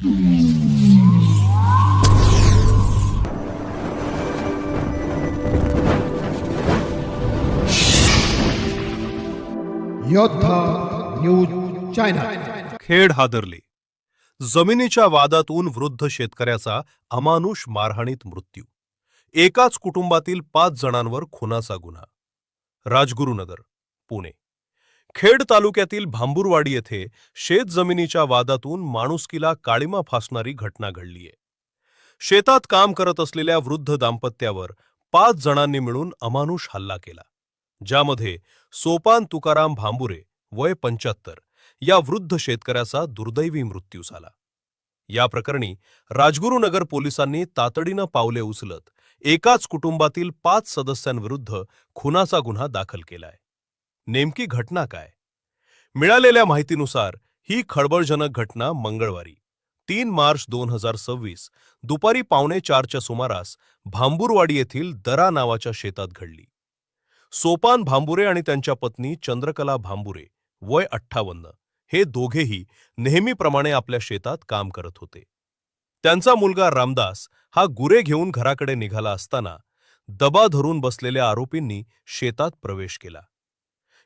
योद्धा news channel. Khed हादरली। जमिनीच्या वादातून वृद्ध शेतकऱ्याचा अमानुष मारहाणीत मृत्यू। एकाच कुटुंबातील 5 जणांवर खुनाचा गुन्हा। राजगुरुनगर, पुणे। खेड तालुक्यातील भांबुरवाडी येथे शेत जमिनीच्या वादातून माणुसकीला काळिमा फासणारी घटना घडलीय। शेतात काम करत असलेल्या वृद्ध दाम्पत्यावर 5 जणांनी मिळून अमानुष हल्ला केला, ज्यामध्ये सोपान तुकाराम भांबुरे वय 75 या वृद्ध शेतकऱ्याचा दुर्दैवी मृत्यू झाला। या प्रकरणी राजगुरुनगर पोलिसांनी तातडीनं पावले उचलत एकाच कुटुंबातील 5 सदस्यांविरुद्ध खुनाचा गुन्हा दाखल केलाय। नेमकी घटना काय? मिळालेल्या माहितीनुसार ही खळबळजनक घटना मंगळवारी 3 मार्च 2026 दुपारी 3:45च्या सुमारास भांबुरवाडी येथील दरा नावाच्या शेतात घडली। सोपान भांबुरे आणि त्यांच्या पत्नी चंद्रकला भांबुरे वय 58 हे दोघेही नेहमीप्रमाणे आपल्या शेतात काम करत होते। त्यांचा मुलगा रामदास हा गुरे घेऊन घराकडे निघाला असताना दबा धरून बसलेल्या आरोपींनी शेतात प्रवेश केला।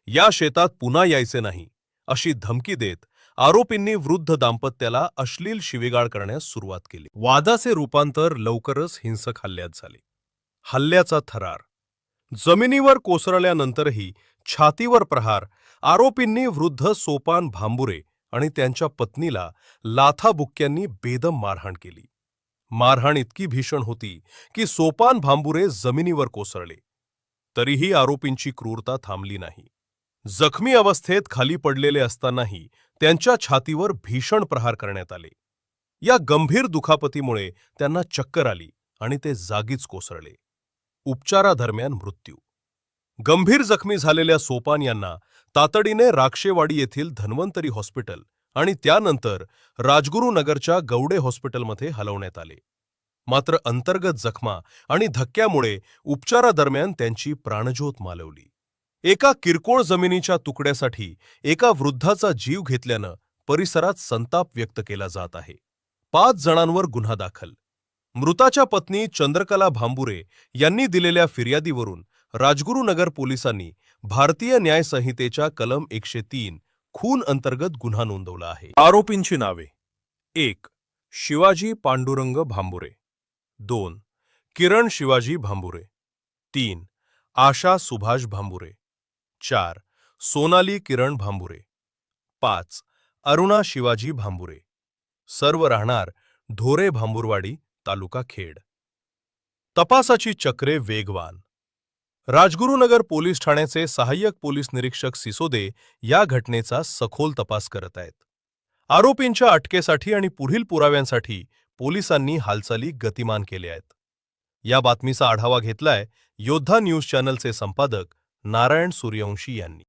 या शेतात पुन्हा यायचे नाही अशी धमकी देत आरोपींनी वृद्ध दाम्पत्याला अश्लील शिवीगाळ करण्यास सुरुवात केली। वादाचे रूपांतर लवकरच हिंसक हल्ल्यात झाले। हल्ल्याचा थरार। जमिनीवर कोसळल्यानंतरही छातीवर प्रहार। आरोपींनी वृद्ध सोपान भांबुरे आणि त्यांच्या पत्नीला लाथाबुक्क्यांनी बेदम मारहाण केली। मारहाण इतकी भीषण होती की सोपान भांबुरे जमिनीवर कोसळले, तरीही आरोपींची क्रूरता थांबली नाही। जखमी अवस्थेत खाली पडलेले असतानाही त्यांच्या छातीवर भीषण प्रहार करण्यात आले। या गंभीर दुखापतीमुळे त्यांना चक्कर आली आणि ते जागीच कोसळले। उपचारादरम्यान मृत्यू। गंभीर जखमी झालेल्या सोपान यांना तातडीने राक्षेवाडी येथील धन्वंतरी हॉस्पिटल आणि त्यानंतर राजगुरुनगरच्या गौडे हॉस्पिटलमध्ये हलवण्यात आले। मात्र अंतर्गत जखमा आणि धक्क्यामुळे उपचारादरम्यान त्यांची प्राणज्योत मालवली। एका किरकोळ जमिनीच्या तुकड्यासाठी एका वृद्धाचा जीव घेतल्यानं परिसरात संताप व्यक्त केला जात आहे। 5 जणांवर गुन्हा दाखल। मृताच्या पत्नी चंद्रकला भांबुरे यांनी दिलेल्या फिर्यादीवरून राजगुरुनगर पोलिसांनी भारतीय न्याय संहितेच्या कलम 103 खून अंतर्गत गुन्हा नोंदवला आहे। आरोपींची नावे: 1. शिवाजी पांडुरंग भांबुरे, 2. किरण शिवाजी भांबुरे, 3. आशा सुभाष भांबुरे, 4. सोनाली किरण भांबुरे, 5. अरुणा शिवाजी भांबुरे। सर्व राहणार ढोरे भांबुरवाडी, तालुका खेड। तपासाची चक्रे वेगवान। राजगुरुनगर पोलीस ठाण्याचे सहाय्यक पोलीस निरीक्षक सिसोदे या घटनेचा सखोल तपास करत आहेत। आरोपींच्या अटकेसाठी आणि पुढील पुराव्यांसाठी पोलिसांनी हालचाली गतिमान केल्या आहेत। या बातमीचा आढावा घेतलाय योद्धा न्यूज चॅनलचे संपादक नारायण सूर्यवंशी यांनी।